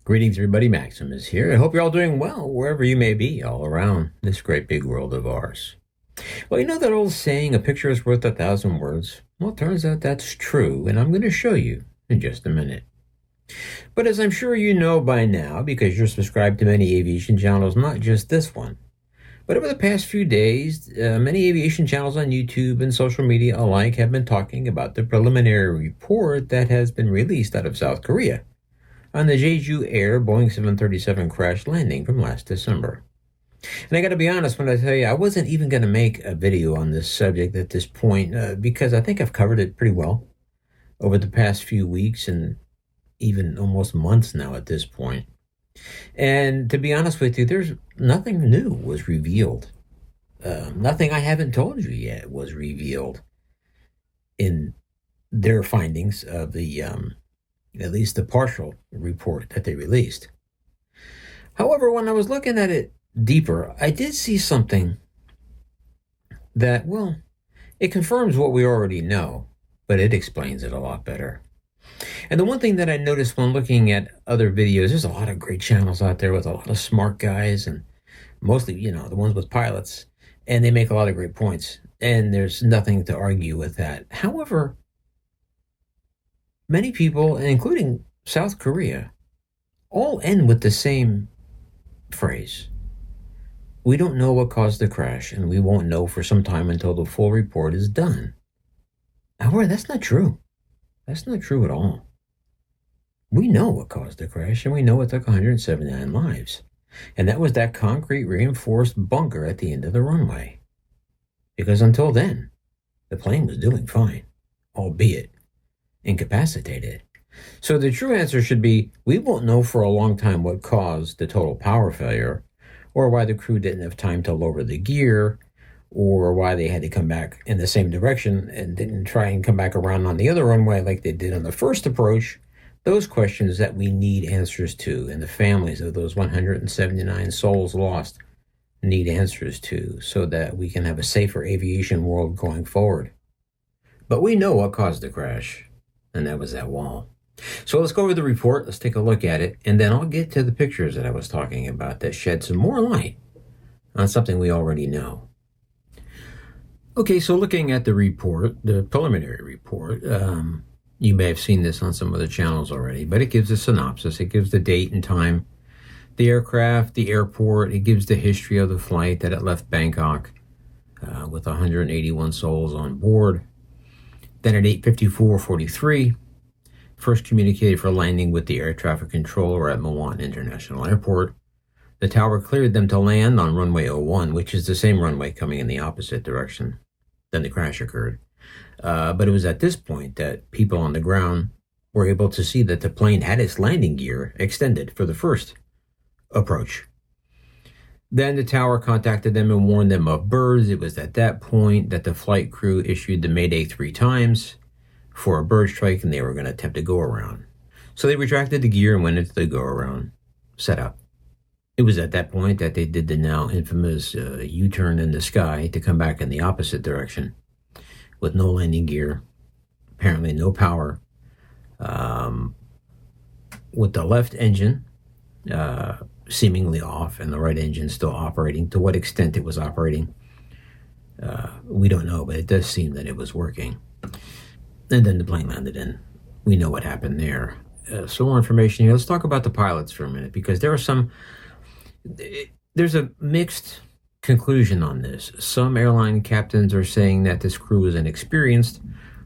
Greetings, everybody. Maximus here. I hope you're all doing well wherever you may be all around this great big world of ours. Well, you know that old saying, a picture is worth 1,000 words? Well, it turns out that's true, and I'm going to show you in just a minute. But as I'm sure you know by now, because you're subscribed to many aviation channels, not just this one, but over the past few days, many aviation channels on YouTube and social media alike have been talking about the preliminary report that has been released out of South Korea on the JeJu Air Boeing 737 crash landing from last December. And I got to be honest when I tell you, I wasn't even going to make a video on this subject at this point because I think I've covered it pretty well over the past few weeks and even almost months now at this point. And to be honest with you, there's nothing new was revealed. Nothing I haven't told you yet was revealed in their findings of the at least the partial report that they released. However, when I was looking at it deeper, I did see something that, well, it confirms what we already know, but it explains it a lot better. And the one thing that I noticed when looking at other videos, there's a lot of great channels out there with a lot of smart guys, and mostly, the ones with pilots, and they make a lot of great points, and there's nothing to argue with that. However, many people, including South Korea, all end with the same phrase. We don't know what caused the crash, and we won't know for some time until the full report is done. However, that's not true. That's not true at all. We know what caused the crash, and we know it took 179 lives. And that was that concrete reinforced bunker at the end of the runway. Because until then, the plane was doing fine, albeit incapacitated. So the true answer should be, we won't know for a long time what caused the total power failure, or why the crew didn't have time to lower the gear, or why they had to come back in the same direction and didn't try and come back around on the other runway like they did on the first approach. Those questions that we need answers to, and the families of those 179 souls lost need answers to, so that we can have a safer aviation world going forward. But we know what caused the crash, and that was that wall. So let's go over the report, let's take a look at it, and then I'll get to the pictures that I was talking about that shed some more light on something we already know. Okay, so looking at the report, the preliminary report, you may have seen this on some other channels already, but it gives a synopsis. It gives the date and time, the aircraft, the airport. It gives the history of the flight, that it left Bangkok with 181 souls on board. Then at 8:54:43, first communicated for landing with the air traffic controller at Muan International Airport. The tower cleared them to land on runway 01, which is the same runway coming in the opposite direction. Then the crash occurred. But it was at this point that people on the ground were able to see that the plane had its landing gear extended for the first approach. Then the tower contacted them and warned them of birds. It was at that point that the flight crew issued the Mayday 3 times for a bird strike, and they were going to attempt to go around. So they retracted the gear and went into the go around setup. It was at that point that they did the now infamous U-turn in the sky to come back in the opposite direction with no landing gear, apparently no power, with the left engine seemingly off and the right engine still operating. To what extent it was operating, we don't know, but it does seem that it was working. And then the plane landed, and we know what happened there. Some more information here. Let's talk about the pilots for a minute, because there's a mixed conclusion on this. Some airline captains are saying that this crew is inexperienced,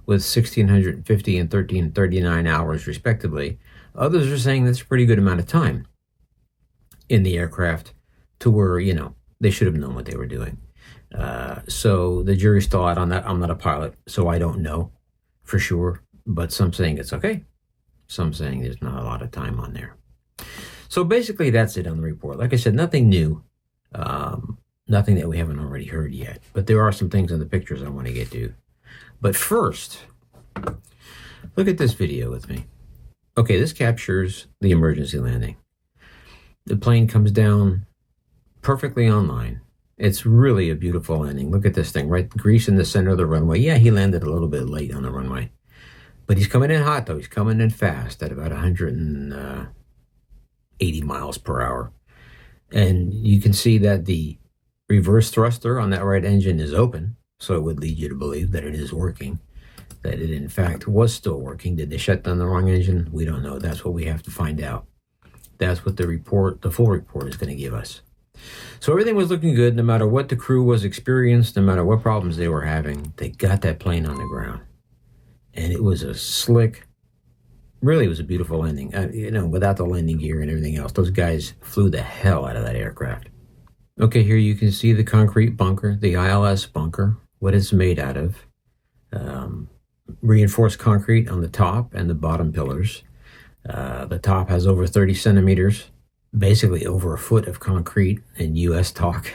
with 1,650 and 1,339 hours respectively. Others are saying that's a pretty good amount of time in the aircraft to where, they should have known what they were doing. So the jury's still out on that. I'm not a pilot, so I don't know for sure, but some saying it's okay. Some saying there's not a lot of time on there. So basically that's it on the report. Like I said, nothing new, nothing that we haven't already heard yet, but there are some things in the pictures I want to get to. But first, look at this video with me. Okay, this captures the emergency landing. The plane comes down perfectly on line. It's really a beautiful landing. Look at this thing, right? Grease in the center of the runway. Yeah, he landed a little bit late on the runway, but he's coming in hot, though. He's coming in fast at about 180 80 miles per hour. And you can see that the reverse thruster on that right engine is open, so it would lead you to believe that it is working, that it in fact was still working. Did they shut down the wrong engine? We don't know. That's what we have to find out. That's what the full report is going to give us. So everything was looking good, no matter what the crew was experienced, no matter what problems they were having. They got that plane on the ground. And it was a slick, really, it was a beautiful landing. Without the landing gear and everything else, those guys flew the hell out of that aircraft. Okay, here you can see the concrete bunker, the ILS bunker, what it's made out of. Reinforced concrete on the top and the bottom pillars. The top has over 30 centimeters, basically over a foot of concrete in U.S. talk.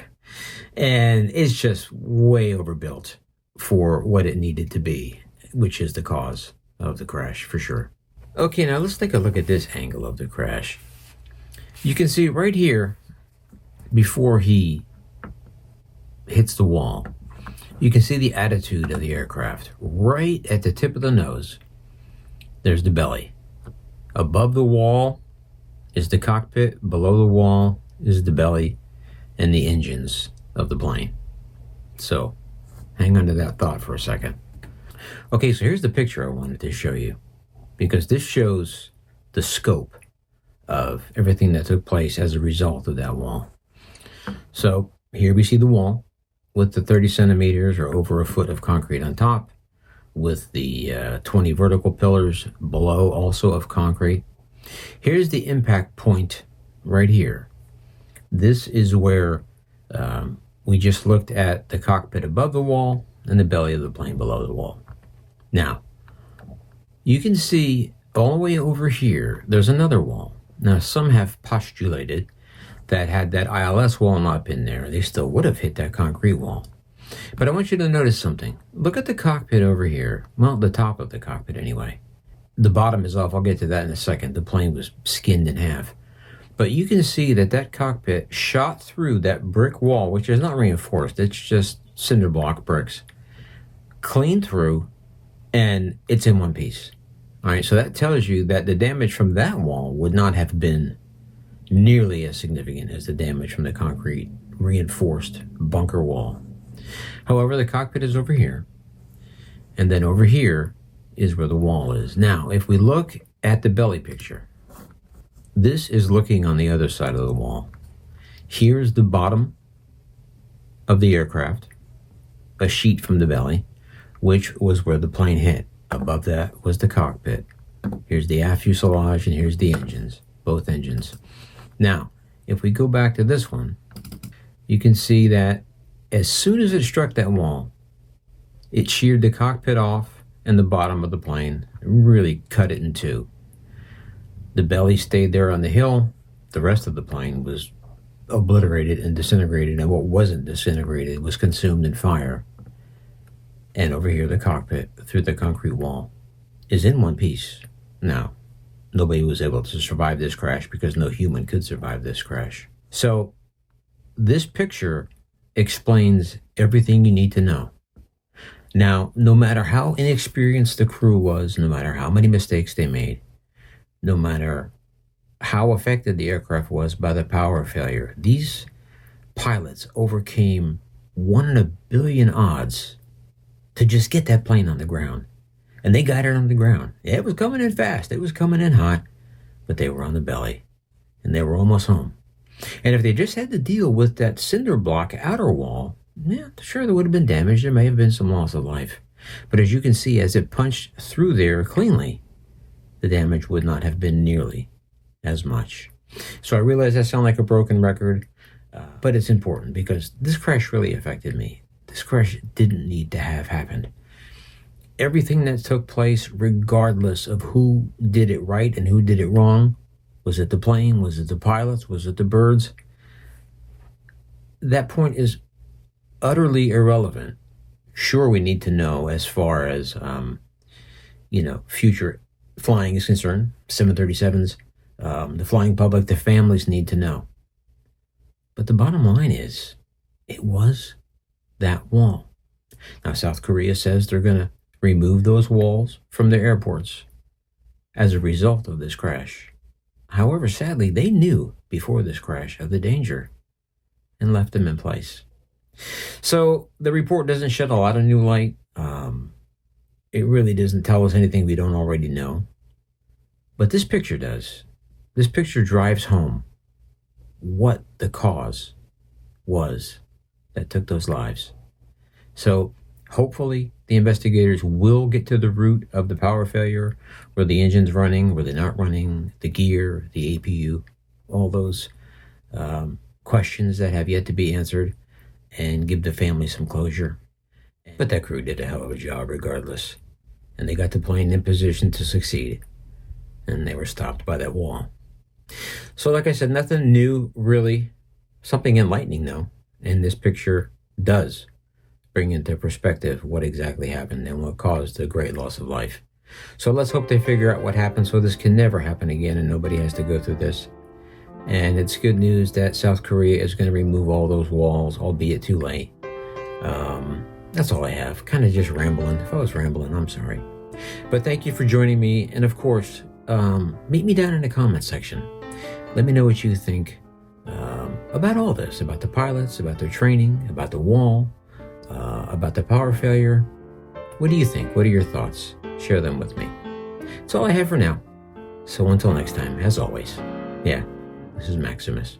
And it's just way overbuilt for what it needed to be, which is the cause of the crash for sure. Okay, now let's take a look at this angle of the crash. You can see right here, before he hits the wall, you can see the attitude of the aircraft. Right at the tip of the nose, there's the belly. Above the wall is the cockpit, below the wall is the belly and the engines of the plane. So, hang on to that thought for a second. Okay, so here's the picture I wanted to show you, because this shows the scope of everything that took place as a result of that wall. So, here we see the wall with the 30 centimeters or over a foot of concrete on top, with the 20 vertical pillars below, also of concrete. Here's the impact point right here. This is where we just looked at the cockpit above the wall and the belly of the plane below the wall. Now, you can see all the way over here, there's another wall. Now, some have postulated that had that ILS wall not been there, they still would have hit that concrete wall. But I want you to notice something. Look at the cockpit over here. Well, the top of the cockpit anyway. The bottom is off. I'll get to that in a second. The plane was skinned in half. But you can see that that cockpit shot through that brick wall, which is not reinforced. It's just cinder block bricks. Clean through, and it's in one piece. All right, so that tells you that the damage from that wall would not have been nearly as significant as the damage from the concrete reinforced bunker wall. However, the cockpit is over here, and then over here is where the wall is. Now, if we look at the belly picture, this is looking on the other side of the wall. Here's the bottom of the aircraft, a sheet from the belly, which was where the plane hit. Above that was the cockpit. Here's the aft fuselage, and here's the engines, both engines. Now, if we go back to this one, you can see that as soon as it struck that wall, it sheared the cockpit off and the bottom of the plane, really cut it in two. The belly stayed there on the hill. The rest of the plane was obliterated and disintegrated, and what wasn't disintegrated was consumed in fire. And over here, the cockpit, through the concrete wall, is in one piece. Now, nobody was able to survive this crash because no human could survive this crash. So, this picture explains everything you need to know. Now, no matter how inexperienced the crew was, no matter how many mistakes they made, no matter how affected the aircraft was by the power failure, these pilots overcame 1 in a billion odds to just get that plane on the ground. And they got it on the ground. It was coming in fast. It was coming in hot. But they were on the belly. And they were almost home. And if they just had to deal with that cinder block outer wall, yeah, sure, there would have been damage. There may have been some loss of life. But as you can see, as it punched through there cleanly, the damage would not have been nearly as much. So I realize I sound like a broken record, but it's important because this crash really affected me. This crash didn't need to have happened. Everything that took place, regardless of who did it right and who did it wrong, was it the plane? Was it the pilots? Was it the birds? That point is utterly irrelevant. Sure, we need to know as far as, future flying is concerned, 737s, the flying public, the families need to know. But the bottom line is, it was that wall. Now, South Korea says they're going to remove those walls from their airports as a result of this crash. However, sadly, they knew before this crash of the danger and left them in place. So the report doesn't shed a lot of new light. It really doesn't tell us anything we don't already know. But this picture does. This picture drives home what the cause was that took those lives. So hopefully the investigators will get to the root of the power failure, where the engine's running, where they're not running, the gear, the APU, all those questions that have yet to be answered, and give the family some closure. But that crew did a hell of a job regardless. And they got the plane in position to succeed. And they were stopped by that wall. So like I said, nothing new really. Something enlightening though. And this picture does bring into perspective what exactly happened and what caused the great loss of life. So let's hope they figure out what happened so this can never happen again and nobody has to go through this. And it's good news that South Korea is going to remove all those walls, albeit too late. That's all I have. Kind of just rambling. If I was rambling, I'm sorry. But thank you for joining me. And of course, meet me down in the comments section. Let me know what you think about all this, about the pilots, about their training, about the wall, about the power failure. What do you think? What are your thoughts? Share them with me. That's all I have for now. So until next time, as always, this is Maximus.